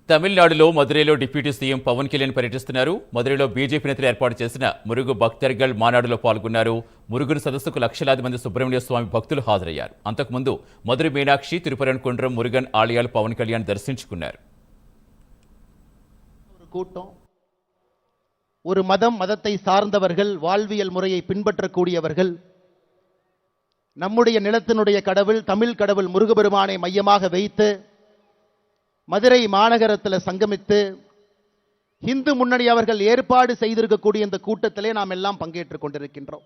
తమిళనాడులో మదురైలో deputy CM Pawan Kalyan పర్యటిస్తున్నారు. మదురైలో BJP నేతలు ఏర్పాటు చేసిన మురుగు భక్తర్గల్ మానాడులో పాల్గొన్నారు. మురుగును సదస్సుకు లక్షలాది మంది సుబ్రహ్మణ్య స్వామి భక్తులు హాజరయ్యారు. అంతకుముందు మధుரை మీనాక్షి, తిరుపరన్ కుండ్రం, మురుగన్ ఆలయాలు పవన్ కళ్యాణ్ దర్శించుకున్నారు. ஒரு மதத்தை சார்ந்தவர்கள், வாழ்வியல் முறையை பின்பற்றக்கூடியவர்கள், நம்முடைய நிலத்தினுடைய கடவுள் தமிழ் கடவுள் முருகபெருமானை மையமாக வைத்து மதுரை மாநகரத்தில் சங்கமித்து இந்து முன்னணி அவர்கள் ஏற்பாடு செய்திருக்கக்கூடிய இந்த கூட்டத்திலே நாம் எல்லாம் பங்கேற்றுக் கொண்டிருக்கின்றோம்.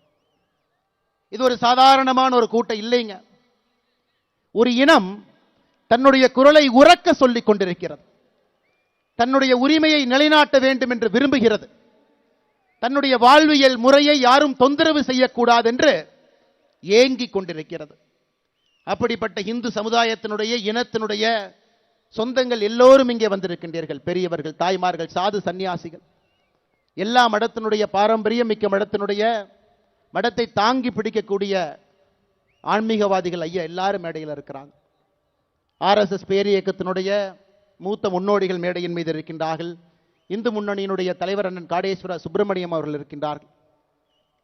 இது ஒரு சாதாரணமான ஒரு கூட்டம் இல்லைங்க. ஒரு இனம் தன்னுடைய குரலை உரக்க சொல்லிக் கொண்டிருக்கிறது. தன்னுடைய உரிமையை நிலைநாட்ட வேண்டும் என்று விரும்புகிறது. தன்னுடைய வாழ்வியல் முறையை யாரும் தொந்தரவு செய்யக்கூடாது என்று ஏங்கிக் கொண்டிருக்கிறது. அப்படிப்பட்ட இந்து சமுதாயத்தினுடைய இனத்தினுடைய சொந்தங்கள் எல்லோரும் இங்கே வந்திருக்கின்றீர்கள். பெரியவர்கள், தாய்மார்கள், சாது சன்னியாசிகள், எல்லா மடத்தினுடைய பாரம்பரியம் மிக்க மடத்தினுடைய மடத்தை தாங்கி பிடிக்கக்கூடிய ஆன்மீகவாதிகள் ஐயா எல்லாரும் மேடையில் இருக்கிறாங்க. ஆர்எஸ்எஸ் பேரிய இயக்கத்தினுடைய மூத்த முன்னோடிகள் மேடையின் மீது இருக்கின்றார்கள். இந்து முன்னணியினுடைய தலைவர் அண்ணன் காடேஸ்வர சுப்பிரமணியம் அவர்கள் இருக்கின்றார்கள்.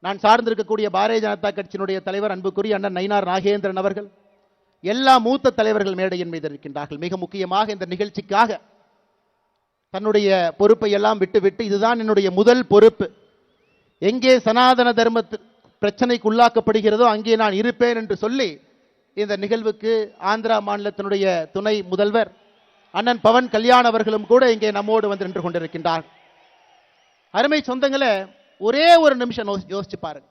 நான் சார்ந்திருக்கக்கூடிய பாரதிய ஜனதா கட்சியினுடைய தலைவர் அன்புக்குரிய அண்ணன் நயினார் நாகேந்திரன் அவர்கள், எல்லா மூத்த தலைவர்கள் மேடையின் மீது இருக்கின்றார்கள். மிக முக்கியமாக இந்த நிகழ்ச்சிக்காக தன்னுடைய பொறுப்பை எல்லாம் விட்டுவிட்டு, இதுதான் என்னுடைய முதல் பொறுப்பு, எங்கே சனாதன தர்ம பிரச்சனைக்கு உள்ளாக்கப்படுகிறதோ அங்கே நான் இருப்பேன் என்று சொல்லி இந்த நிகழ்வுக்கு ஆந்திரா மாநிலத்தினுடைய துணை முதல்வர் அண்ணன் பவன் கல்யாண் அவர்களும் கூட இங்கே நம்மோடு வந்து நின்று கொண்டிருக்கின்றார். அருமை சொந்தங்களே, ஒரே ஒரு நிமிஷம் யோசிச்சு பாருங்க.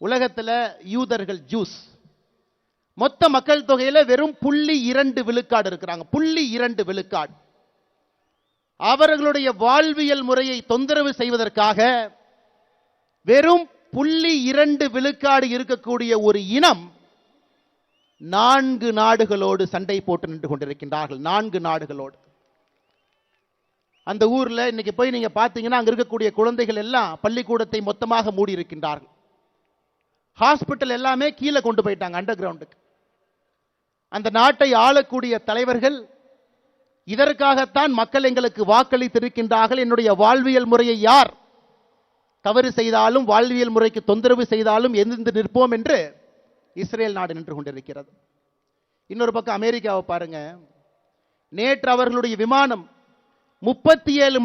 உலகத்தில் யூதர்கள், ஜூஸ், மொத்த மக்கள் தொகையில வெறும் 0.2 விழுக்காடு இருக்கிறாங்க. 0.2 விழுக்காடு. அவர்களுடைய வாழ்வியல் முறையை தொந்தரவு செய்வதற்காக வெறும் 0.2 விழுக்காடு இருக்கக்கூடிய ஒரு இனம் 4 நாடுகளோடு சண்டை போட்டு நின்று கொண்டிருக்கின்றார்கள். 4 நாடுகளோடு. அந்த ஊர்ல இன்னைக்கு போய் நீங்க பாத்தீங்கன்னா அங்க இருக்கக்கூடிய குழந்தைகள் எல்லாம் பள்ளிக்கூடத்தை மொத்தமாக மூடி இருக்கின்றார்கள். ஹாஸ்பிட்டல் எல்லாமே கீழே கொண்டு போயிட்டாங்க, அண்டர் கிரவுண்டுக்கு. அந்த நாட்டை ஆளக்கூடிய தலைவர்கள் இதற்காகத்தான் மக்கள் எங்களுக்கு வாக்களித்திருக்கின்றார்கள், என்னுடைய வாழ்வியல் முறையை யார் தவறு செய்தாலும், வாழ்வியல் முறைக்கு தொந்தரவு செய்தாலும் எதிர்த்து நிற்போம் என்று இஸ்ரேல் நாடு நின்று கொண்டிருக்கிறது. இன்னொரு பக்கம் அமெரிக்காவை பாருங்க. நேற்று அவர்களுடைய விமானம் 37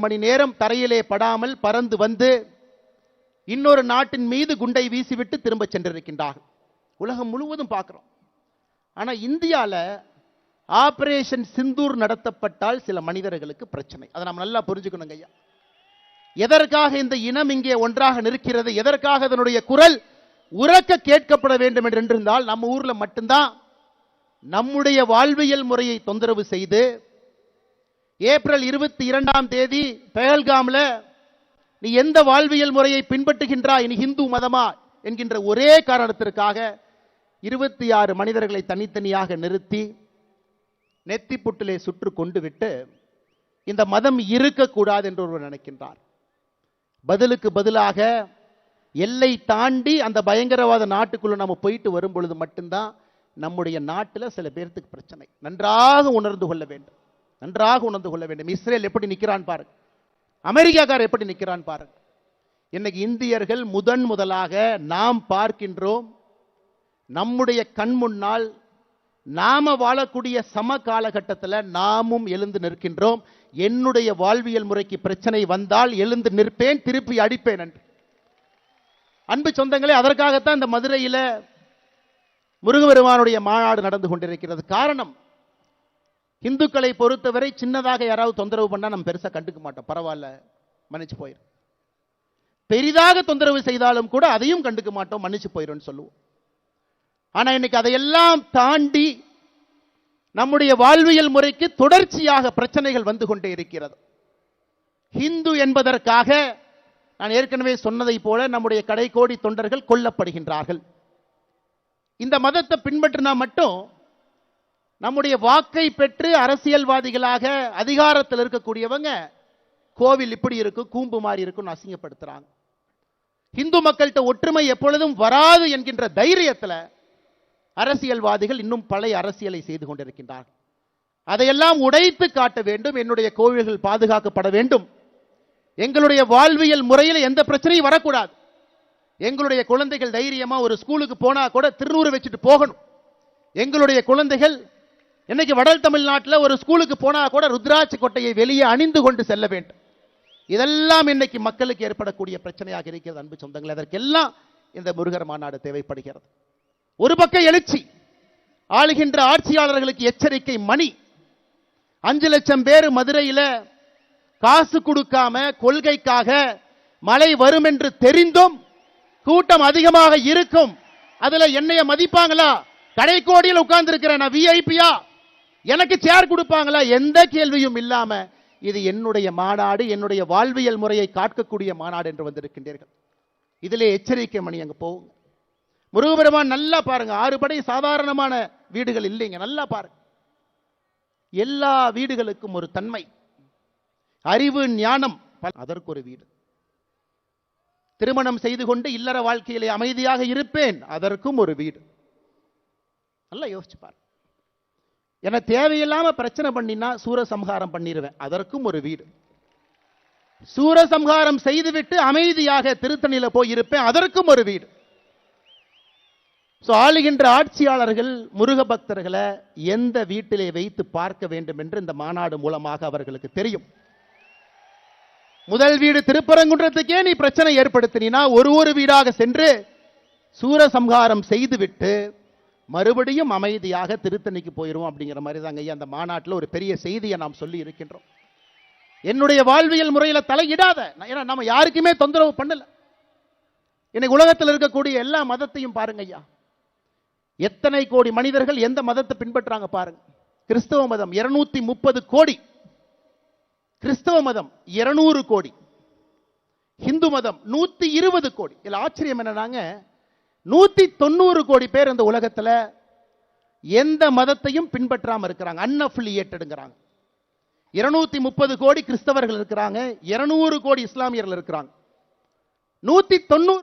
மணி நேரம் தரையிலே படாமல் பறந்து வந்து இன்னொரு நாட்டின் மீது குண்டை வீசிவிட்டு திரும்ப சென்றிருக்கின்றார்கள். உலகம் முழுவதும் பார்க்கிறோம். ஆனா இந்தியாவில் ஆபரேஷன் சிந்தூர் நடத்தப்பட்டால் சில மனிதர்களுக்கு பிரச்சனை. அதை நாம் நல்லா புரிஞ்சுக்கணுங்க ஐயா. எதற்காக இந்த இனம் இங்கே ஒன்றாக நிற்கிறது, எதற்காக அதனுடைய குரல் உரக்க கேட்கப்பட வேண்டும் என்று இருந்தால், நம்ம ஊர்ல மட்டும்தான் நம்முடைய வாழ்வியல் முறையை தொந்தரவு செய்து ஏப்ரல் 22ஆம் தேதி பெஹல்காம்ல நீ எந்த வாழ்வியல் முறையை பின்பற்றுகின்றாய், நீ இந்து மதமா என்கின்ற ஒரே காரணத்திற்காக 26 மனிதர்களை தனித்தனியாக நிறுத்தி நெத்தி புட்டிலே சுற்று கொண்டு விட்டு இந்த மதம் இருக்கக்கூடாது என்று ஒருவர் நினைக்கின்றார். பதிலுக்கு பதிலாக எல்லை தாண்டி அந்த பயங்கரவாத நாட்டுக்குள்ள நம்ம போயிட்டு வரும் பொழுது மட்டும்தான் நம்முடைய நாட்டில் சில பேருக்கு பிரச்சனை. நன்றாக உணர்ந்து கொள்ள வேண்டும், நன்றாக உணர்ந்து கொள்ள வேண்டும். இஸ்ரேல் எப்படி நிற்கிறான் பாருங்க, அமெரிக்காக்காரர் எப்படி நிற்கிறான் பாருங்க. இன்னைக்கு இந்தியர்கள் முதலாக நாம் பார்க்கின்றோம், நம்முடைய கண் முன்னால் நாம வாழக்கூடிய சம காலகட்டத்தில் நாமும் எழுந்து நிற்கின்றோம். என்னுடைய வாழ்வியல் முறைக்கு பிரச்சனை வந்தால் எழுந்து நிற்பேன், திருப்பி அடிப்பேன் என்று. அன்பு சொந்தங்களே, அதற்காகத்தான் இந்த மதுரையில் முருகபெருமானுடைய மாநாடு நடந்து கொண்டிருக்கிறது. காரணம், இந்துக்களை பொறுத்தவரை சின்னதாக யாராவது தொந்தரவு பண்ணா நம்ம பெருசா கண்டுக்க மாட்டோம், பரவாயில்ல மன்னிச்சு போயிடும். பெரிதாக தொந்தரவு செய்தாலும் கூட அதையும் கண்டுக்க மாட்டோம், மன்னிச்சு போயிடும் சொல்லுவோம். ஆனா இன்னைக்கு அதையெல்லாம் தாண்டி நம்முடைய வாழ்வியல் முறைக்கு தொடர்ச்சியாக பிரச்சனைகள் வந்து கொண்டே இருக்கிறது. ஹிந்து என்பதற்காக நான் ஏற்கனவே சொன்னதை போல நம்முடைய கடைக்கோடி தொண்டர்கள் கொல்லப்படுகின்றார்கள். இந்த மதத்தை பின்பற்றினா மட்டும் நம்முடைய வாக்கை பெற்று அரசியல்வாதிகளாக அதிகாரத்தில் இருக்கக்கூடியவங்க கோவில் இப்படி இருக்கும், கூம்பு மாதிரி இருக்கும் அசிங்கப்படுத்துறாங்க. இந்து மக்கள்கிட்ட ஒற்றுமை எப்பொழுதும் வராது என்கின்ற தைரியத்தில் அரசியல்வாதிகள் இன்னும் பழைய அரசியலை செய்து கொண்டிருக்கின்றார்கள். அதையெல்லாம் உடைத்து காட்ட வேண்டும். என்னுடைய கோவில்கள் பாதுகாக்கப்பட வேண்டும். எங்களுடைய வாழ்வியல் முறையில் எந்த பிரச்சனையும் வரக்கூடாது. எங்களுடைய குழந்தைகள் தைரியமா ஒரு ஸ்கூலுக்கு போனா கூட திருநூறு வச்சுட்டு போகணும். எங்களுடைய குழந்தைகள் இன்னைக்கு வட தமிழ்நாட்டில் ஒரு ஸ்கூலுக்கு போனா கூட ருத்ராட்சி கொட்டையை வெளியே அணிந்து கொண்டு செல்ல வேண்டும். இதெல்லாம் இன்னைக்கு மக்களுக்கு ஏற்படக்கூடிய பிரச்சனையாக இருக்கிறது. அன்பு சொந்தங்கள், அதற்கெல்லாம் இந்த முருகர் மாநாடு தேவைப்படுகிறது. ஒரு பக்கம் எழுச்சி, ஆளுகின்ற ஆட்சியாளர்களுக்கு எச்சரிக்கை மணி. 5 லட்சம் பேர் மதுரையில காசு கொடுக்காம கொள்கைக்காக மழை வரும் என்று தெரிந்தும் கூட்டம் அதிகமாக இருக்கும். அதுல என்னைய மதிப்பாங்களா? கடைக்கோடியில் உட்கார்ந்து இருக்கிறேன் நான் விஐபியா, எனக்கு சேர் கொடுப்பாங்களா? எந்த கேள்வியும் இல்லாம இது என்னுடைய மாநாடு, என்னுடைய வாழ்வியல் முறையை காக்கக்கூடிய மாநாடு என்று வந்திருக்கின்றீர்கள். இதிலே எச்சரிக்கை மணி அங்க போகுங்க. முருகபெருமான் நல்லா பாருங்க, 6 படை சாதாரணமான வீடுகள் இல்லைங்க. நல்லா பாருங்க, எல்லா வீடுகளுக்கும் ஒரு தன்மை, அறிவு ஞானம், அதற்கு ஒரு வீடு. திருமணம் செய்து கொண்டு இல்லற வாழ்க்கையிலே அமைதியாக இருப்பேன், அதற்கும் ஒரு வீடு. நல்லா யோசிச்சு பாரு. என தேவையில்லாம பிரச்சனை பண்ணினா சூரசம்ஹாரம் பண்ணிடுவேன், அதற்கும் ஒரு வீடு. சூரசம்ஹாரம் செய்துவிட்டு அமைதியாக திருத்தணியில போய் இருப்பேன், அதற்கும் ஒரு வீடு. ஆளுகின்ற ஆட்சியாளர்கள் முருக பக்தர்களை எந்த வீட்டிலே வைத்து பார்க்க வேண்டும் என்று இந்த மாநாடு மூலமாக அவர்களுக்கு தெரியும். முதல் வீடு திருப்பரங்குன்றத்துக்கே நீ பிரச்சனை ஏற்படுத்தினா ஒரு வீடாக சென்று சூரசம்ஹாரம் செய்துவிட்டு மறுபடியும் அமைதியாக திருத்தணிக்கு போயிடுவோம் அப்படிங்கிற மாதிரி தாங்க ஐயா அந்த மாநாட்டில் ஒரு பெரிய செய்தியை நாம் சொல்லி இருக்கின்றோம். என்னுடைய வாழ்வியல் முறையில தலையிடாத, ஏன்னா நம்ம யாருக்குமே தொந்தரவு பண்ணல. இன்னைக்கு உலகத்தில் இருக்கக்கூடிய எல்லா மதத்தையும் பாருங்க ஐயா, எத்தனை கோடி மனிதர்கள் எந்த மதத்தை பின்பற்றாங்க பாருங்க. கிறிஸ்தவ மதம் 230 கோடி, கிறிஸ்தவ மதம் 200 கோடி, இந்து மதம் 120 கோடி. இதுல ஆச்சரியம் என்னன்னாங்க, 190 கோடி பேர் இந்த உலகத்துல எந்த மதத்தையும் பின்பற்றாம இருக்கிறாங்க, அன்அஃபிலியேட்டட்ங்கறாங்க. 230 கோடி கிறிஸ்தவர்கள் இருக்கிறாங்க, 200 கோடி இஸ்லாமியர்கள் இருக்கிறாங்க. 190